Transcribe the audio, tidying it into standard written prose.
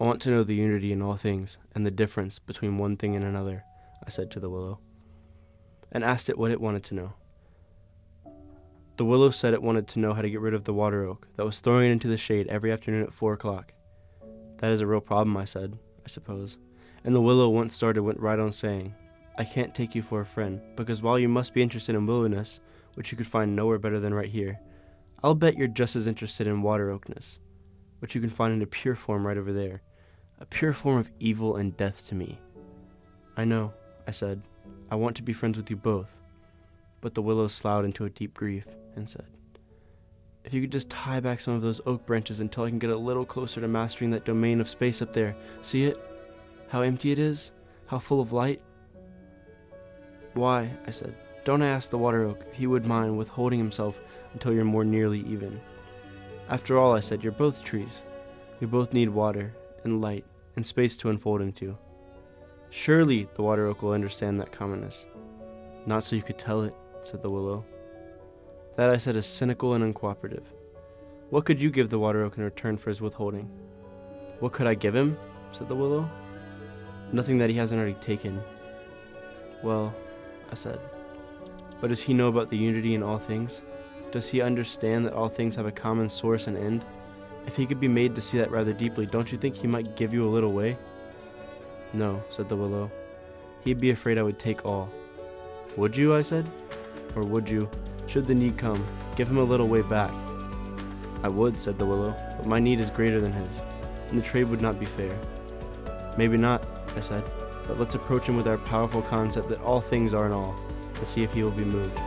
I want to know the unity in all things, and the difference between one thing and another, I said to the willow, and asked it what it wanted to know. The willow said it wanted to know how to get rid of the water oak that was throwing it into the shade every afternoon at 4 o'clock. That is a real problem, I said, I suppose. And the willow, once started, went right on saying, I can't take you for a friend, because while you must be interested in willowness, which you could find nowhere better than right here, I'll bet you're just as interested in water oakness, which you can find in a pure form right over there, a pure form of evil and death to me. I know, I said. I want to be friends with you both. But the willow sloughed into a deep grief and said, if you could just tie back some of those oak branches until I can get a little closer to mastering that domain of space up there. See it? How empty it is? How full of light? Why, I said, don't I ask the water oak if he would mind withholding himself until you're more nearly even? After all, I said, you're both trees. We both need water and light and space to unfold into. Surely the water oak will understand that commonness. Not so you could tell it, said the willow. That, I said, is cynical and uncooperative. What could you give the water oak in return for his withholding? What could I give him? Said the willow. Nothing that he hasn't already taken. Well, I said, but does he know about the unity in all things? Does he understand that all things have a common source and end? If he could be made to see that rather deeply, don't you think he might give you a little way? No, said the willow. He'd be afraid I would take all. Would you, I said? Or would you, should the need come, give him a little way back? I would, said the willow, but my need is greater than his, and the trade would not be fair. Maybe not, I said, but let's approach him with our powerful concept that all things are in all, and see if he will be moved.